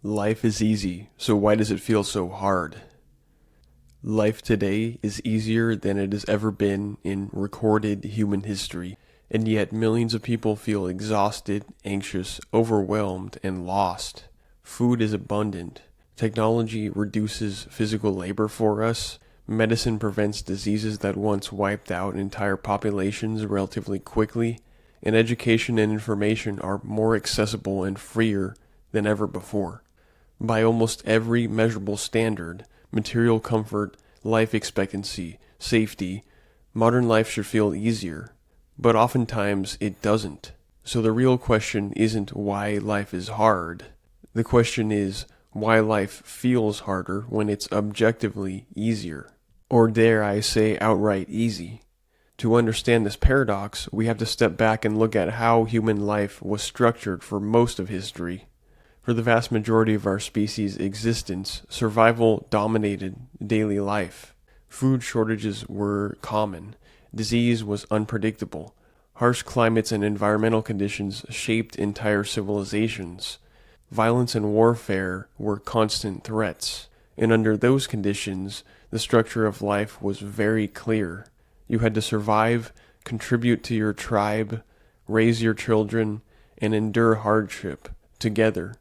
Life is easy, so why does it feel so hard? Life today is easier than it has ever been in recorded human history, and yet millions of people feel exhausted, anxious, overwhelmed, and lost. Food is abundant. Technology reduces physical labor for us. Medicine prevents diseases that once wiped out entire populations relatively quickly, and education and information are more accessible and freer than ever before. By almost every measurable standard, material comfort, life expectancy, safety, modern life should feel easier, but oftentimes it doesn't. So the real question isn't why life is hard. The question is why life feels harder when it's objectively easier. Or dare I say outright easy. To understand this paradox, we have to step back and look at how human life was structured for most of history. For the vast majority of our species' existence, survival dominated daily life. Food shortages were common. Disease was unpredictable. Harsh climates and environmental conditions shaped entire civilizations. Violence and warfare were constant threats. And under those conditions, the structure of life was very clear. You had to survive, contribute to your tribe, raise your children, and endure hardship together.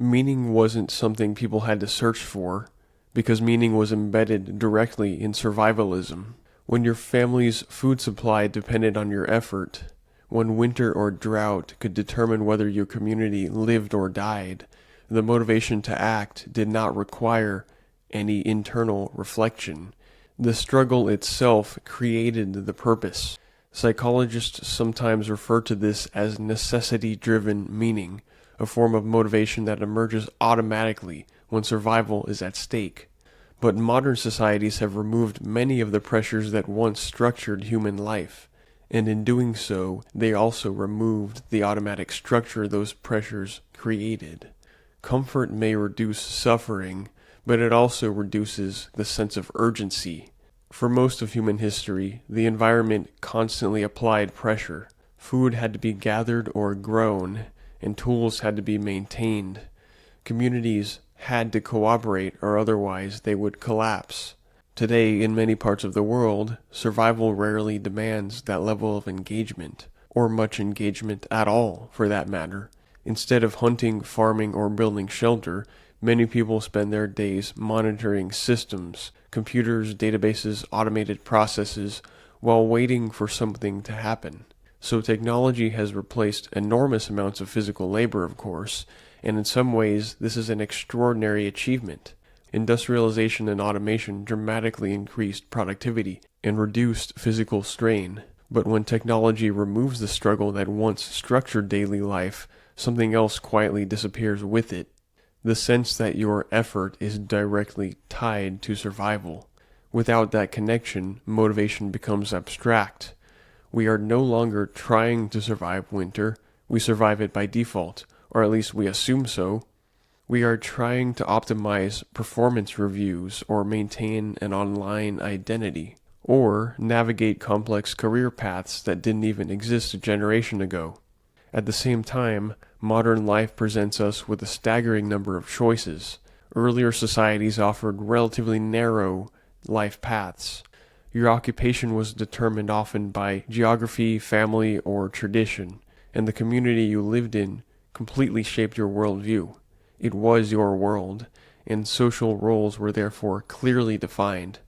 Meaning wasn't something people had to search for, because meaning was embedded directly in survivalism. When your family's food supply depended on your effort, when winter or drought could determine whether your community lived or died, the motivation to act did not require any internal reflection. The struggle itself created the purpose. Psychologists sometimes refer to this as necessity-driven meaning, a form of motivation that emerges automatically when survival is at stake. But modern societies have removed many of the pressures that once structured human life, and in doing so, they also removed the automatic structure those pressures created. Comfort may reduce suffering, but it also reduces the sense of urgency. For most of human history, the environment constantly applied pressure. Food had to be gathered or grown, and tools had to be maintained. Communities had to cooperate or otherwise they would collapse. Today, in many parts of the world, survival rarely demands that level of engagement, or much engagement at all, for that matter. Instead of hunting, farming, or building shelter, many people spend their days monitoring systems, computers, databases, automated processes, while waiting for something to happen. So technology has replaced enormous amounts of physical labor, of course, and in some ways this is an extraordinary achievement. Industrialization and automation dramatically increased productivity and reduced physical strain. But when technology removes the struggle that once structured daily life, something else quietly disappears with it. The sense that your effort is directly tied to survival. Without that connection, motivation becomes abstract. We are no longer trying to survive winter, we survive it by default, or at least we assume so. We are trying to optimize performance reviews or maintain an online identity, or navigate complex career paths that didn't even exist a generation ago. At the same time, modern life presents us with a staggering number of choices. Earlier societies offered relatively narrow life paths. Your occupation was determined often by geography, family, or tradition, and the community you lived in completely shaped your worldview. It was your world, and social roles were therefore clearly defined.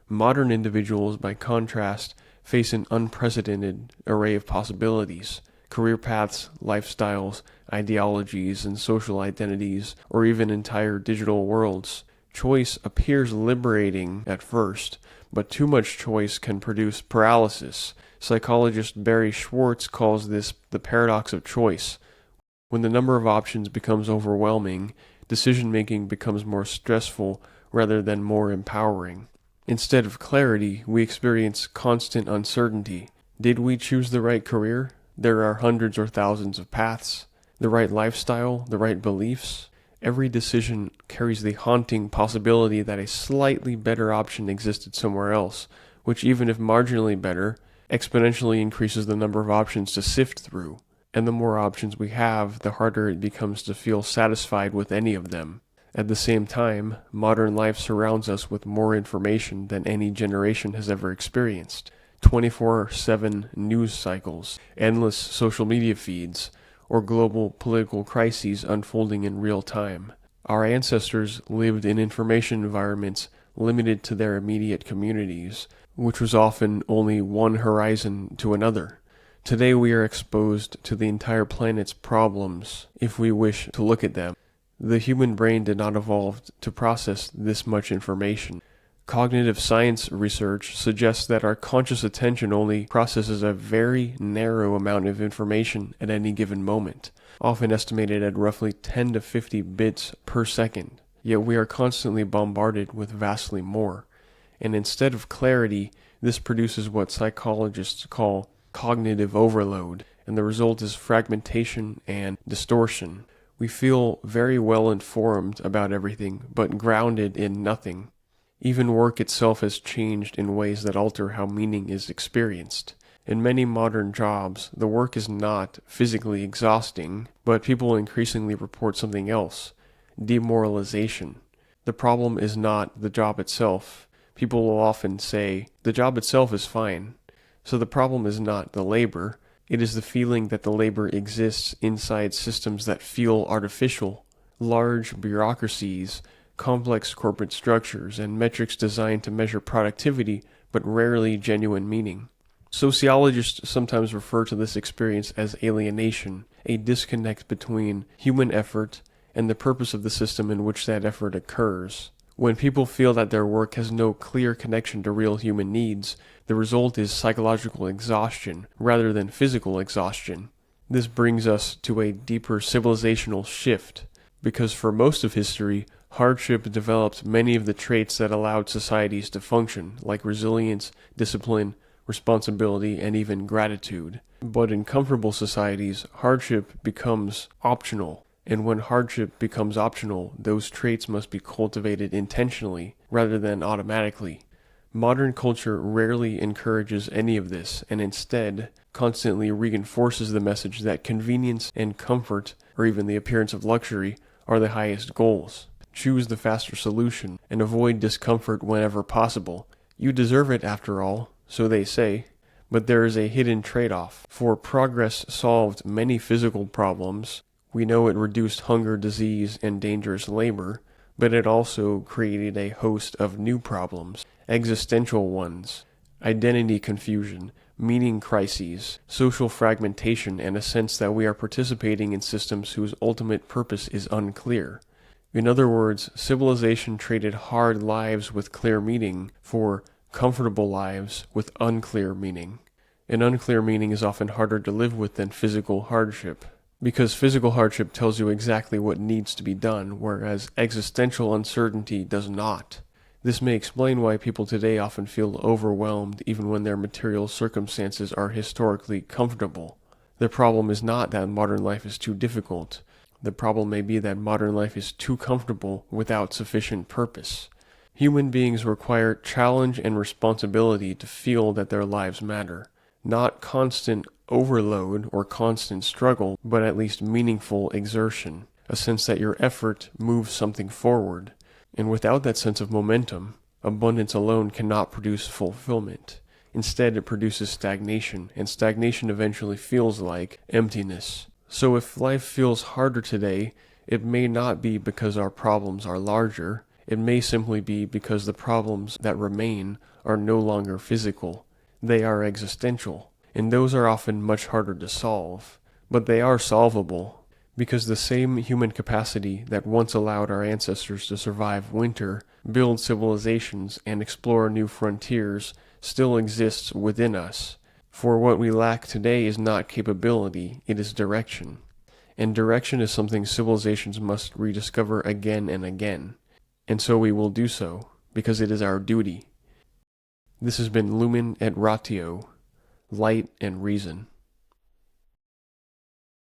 Modern individuals, by contrast, face an unprecedented array of possibilities. Career paths, lifestyles, ideologies, and social identities, or even entire digital worlds. Choice appears liberating at first, but too much choice can produce paralysis. Psychologist Barry Schwartz calls this the paradox of choice. When the number of options becomes overwhelming, decision-making becomes more stressful rather than more empowering. Instead of clarity, we experience constant uncertainty. Did we choose the right career? There are hundreds or thousands of paths. The right lifestyle, the right beliefs. Every decision carries the haunting possibility that a slightly better option existed somewhere else, which even if marginally better, exponentially increases the number of options to sift through. and the more options we have, the harder it becomes to feel satisfied with any of them. At the same time, modern life surrounds us with more information than any generation has ever experienced. 24/7 news cycles, endless social media feeds, or global political crises unfolding in real time. Our ancestors lived in information environments limited to their immediate communities, which was often only one horizon to another. Today we are exposed to the entire planet's problems, if we wish to look at them. The human brain did not evolve to process this much information. Cognitive science research suggests that our conscious attention only processes a very narrow amount of information at any given moment, often estimated at roughly 10 to 50 bits per second. Yet we are constantly bombarded with vastly more. And instead of clarity, this produces what psychologists call cognitive overload, and the result is fragmentation and distortion. We feel very well informed about everything, but grounded in nothing. Even work itself has changed in ways that alter how meaning is experienced. In many modern jobs, the work is not physically exhausting, but people increasingly report something else: demoralization. The problem is not the job itself. People will often say, the job itself is fine. So the problem is not the labor. It is the feeling that the labor exists inside systems that feel artificial. Large bureaucracies, complex corporate structures, and metrics designed to measure productivity, but rarely genuine meaning. Sociologists sometimes refer to this experience as alienation, a disconnect between human effort and the purpose of the system in which that effort occurs. When people feel that their work has no clear connection to real human needs, the result is psychological exhaustion rather than physical exhaustion. This brings us to a deeper civilizational shift, because for most of history, hardship developed many of the traits that allowed societies to function, like resilience, discipline, responsibility, and even gratitude. But in comfortable societies, hardship becomes optional. And when hardship becomes optional, those traits must be cultivated intentionally rather than automatically. Modern culture rarely encourages any of this, and instead constantly reinforces the message that convenience and comfort, or even the appearance of luxury, are the highest goals. Choose the faster solution, and avoid discomfort whenever possible. You deserve it after all, so they say. But there is a hidden trade-off. For progress solved many physical problems. We know it reduced hunger, disease, and dangerous labor, but it also created a host of new problems, existential ones: identity confusion, meaning crises, social fragmentation, and a sense that we are participating in systems whose ultimate purpose is unclear. In other words, civilization traded hard lives with clear meaning for comfortable lives with unclear meaning. And unclear meaning is often harder to live with than physical hardship, because physical hardship tells you exactly what needs to be done, whereas existential uncertainty does not. This may explain why people today often feel overwhelmed even when their material circumstances are historically comfortable. The problem is not that modern life is too difficult. The problem may be that modern life is too comfortable without sufficient purpose. Human beings require challenge and responsibility to feel that their lives matter. Not constant overload or constant struggle, but at least meaningful exertion, a sense that your effort moves something forward. And without that sense of momentum, abundance alone cannot produce fulfillment. Instead, it produces stagnation, and stagnation eventually feels like emptiness. So if life feels harder today, it may not be because our problems are larger. It may simply be because the problems that remain are no longer physical. They are existential. And those are often much harder to solve, but they are solvable, because the same human capacity that once allowed our ancestors to survive winter, build civilizations, and explore new frontiers still exists within us. For what we lack today is not capability, it is direction. And direction is something civilizations must rediscover again and again. And so we will do so, because it is our duty. This has been Lumen et Ratio, Light and Reason.